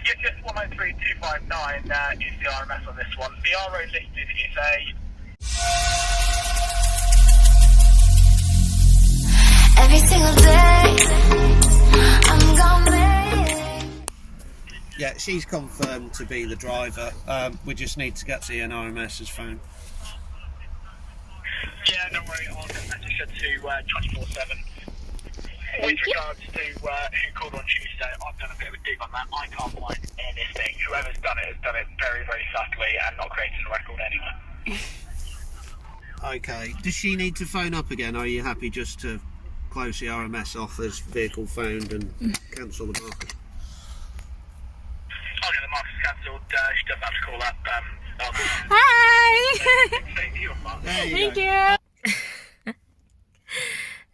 Yes, yes, 103259 is the RMS on this one. The RO listed is a... Every single day, I'm gonna make. Yeah, she's confirmed to be the driver. We just need to get the NRMS's phone. Yeah, don't worry, I'll get a message to 24/7. With regards to who called on Tuesday, I've done a bit of a dig on that. I can't find anything. Whoever's done it has done it very, very subtly and not created a record anyway. Okay. Does she need to phone up again? Or are you happy just to close the RMS off as vehicle phoned and cancel the marker? I'll get the markers cancelled. She doesn't have to call up. Hi! There you Thank go. you!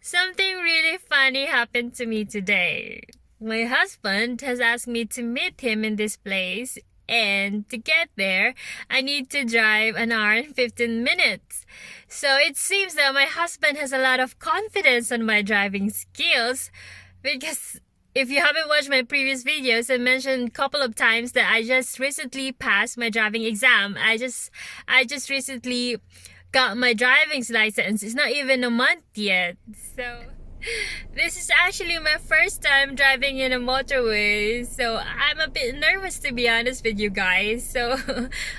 Something really funny happened to me today. My husband has asked me to meet him in this place, and to get there, I need to drive an hour and 15 minutes. So it seems that my husband has a lot of confidence on my driving skills, because if you haven't watched my previous videos, I mentioned a couple of times that I just recently passed my driving exam. I just recently got my driving license. It's not even a month yet. So this is actually my first time driving in a motorway, so I'm a bit nervous, to be honest with you guys. So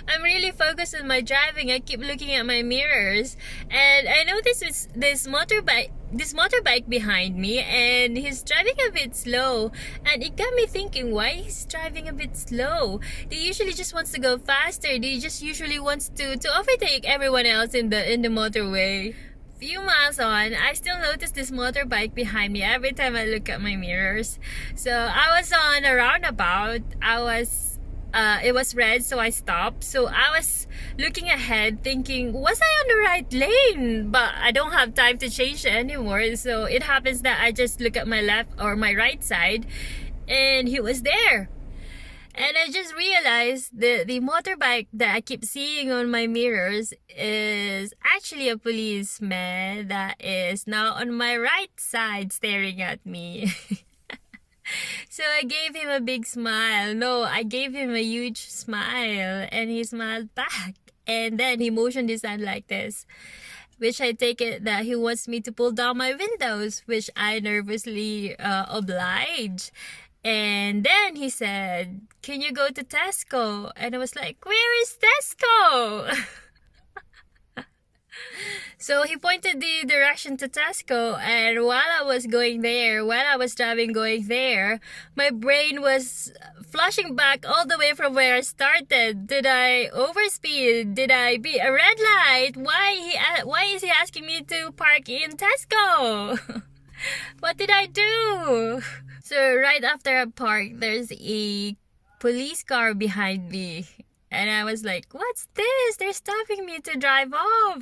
I'm really focused on my driving. I keep looking at my mirrors, and I noticed this motorbike behind me, and he's driving a bit slow, and it got me thinking, why he's driving a bit slow? He usually just wants to go faster. He just usually wants to overtake everyone else in the motorway. Few miles on, I still notice this motorbike behind me every time I look at my mirrors. So I was on a roundabout. It was red, so I stopped. So I was looking ahead thinking, was I on the right lane? But I don't have time to change anymore. So it happens that I just look at my left or my right side, and he was there. And I just realized the motorbike that I keep seeing on my mirrors is actually a policeman that is now on my right side staring at me. So I gave him a big smile. No, I gave him a huge smile, and he smiled back. And then he motioned his hand like this, which I take it that he wants me to pull down my windows, which I nervously oblige. And then he said, "Can you go to Tesco?" And I was like, "Where is Tesco?" So he pointed the direction to Tesco, and while I was driving going there, my brain was flashing back all the way from where I started. Did I overspeed? Did I beat a red light? Why is he asking me to park in Tesco? What did I do? So right after I parked, there's a police car behind me. And I was like, what's this? They're stopping me to drive off.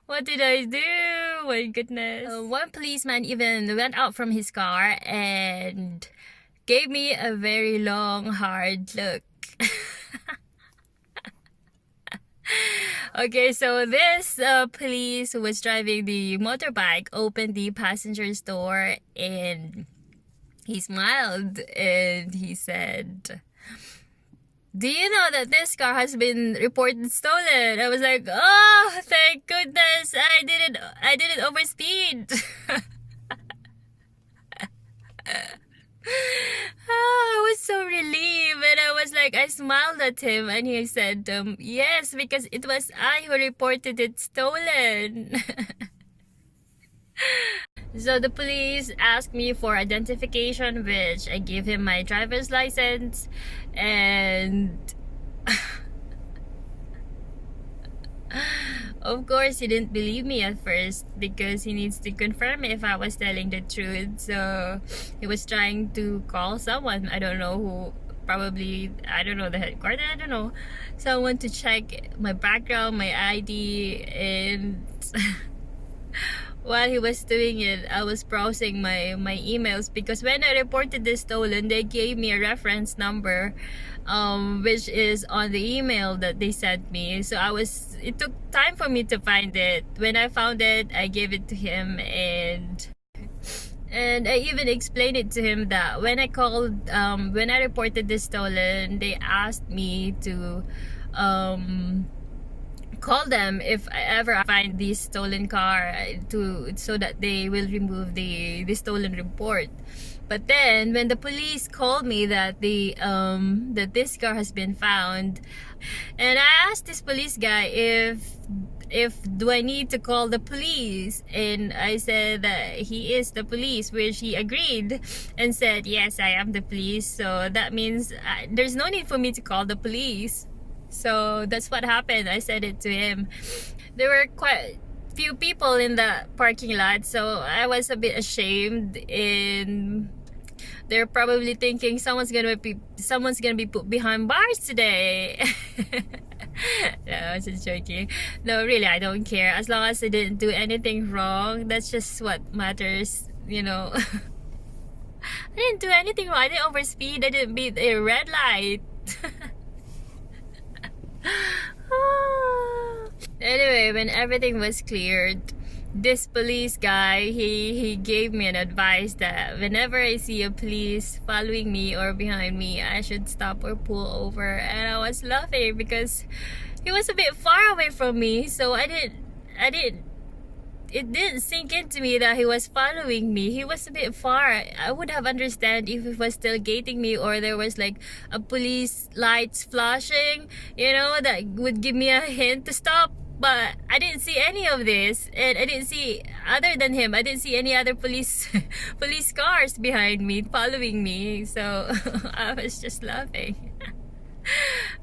What did I do? My goodness. One policeman even went out from his car and gave me a very long, hard look. Okay, so this police who was driving the motorbike opened the passenger's door, and he smiled and he said, "Do you know that this car has been reported stolen?" I was like, "Oh, thank goodness, I didn't overspeed." I was so relieved, and I smiled at him, and he said, "Yes, because it was I who reported it stolen." So the police asked me for identification, which I gave him my driver's license, and of course he didn't believe me at first because he needs to confirm if I was telling the truth. So he was trying to call someone, I don't know who, probably, I don't know, the headquarters, I don't know, someone to check my background, my ID, and while he was doing it, I was browsing my emails, because when I reported this stolen, they gave me a reference number, which is on the email that they sent me. So it took time for me to find it. When I found it, I gave it to him, and And I even explained it to him that when I called, when I reported this stolen, they asked me to call them if I ever find this stolen car, so that they will remove the stolen report. But then when the police called me that that this car has been found, and I asked this police guy if do I need to call the police, and I said that he is the police, which he agreed and said yes, I am the police, so that means there's no need for me to call the police. So that's what happened. I said it to him. There were quite few people in the parking lot, so I was a bit ashamed, and they're probably thinking someone's gonna be put behind bars today. No, I was just joking. No, really, I don't care. As long as I didn't do anything wrong, that's just what matters, you know. I didn't do anything wrong. I didn't overspeed. I didn't beat a red light. Anyway, when everything was cleared, this police guy, he gave me an advice that whenever I see a police following me or behind me, I should stop or pull over. And I was laughing because he was a bit far away from me, so it didn't sink into me that he was following me. He was a bit far. I would have understand if he was still gating me, or there was like a police lights flashing, you know, that would give me a hint to stop. But I didn't see any of this, and I didn't see, other than him, I didn't see any other police cars behind me following me, so I was just laughing.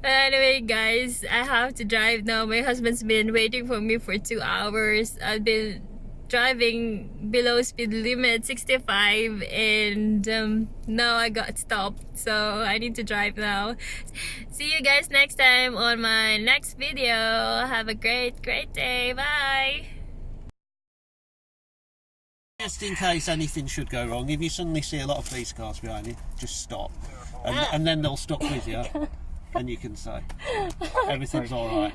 But anyway, guys, I have to drive now. My husband's been waiting for me for 2 hours. I've been driving below speed limit 65, and now I got stopped, so I need to drive now. See you guys next time on my next video. Have a great day. Bye. Just in case anything should go wrong, if you suddenly see a lot of police cars behind you, just stop, and then they'll stop with you, and you can say everything's all right.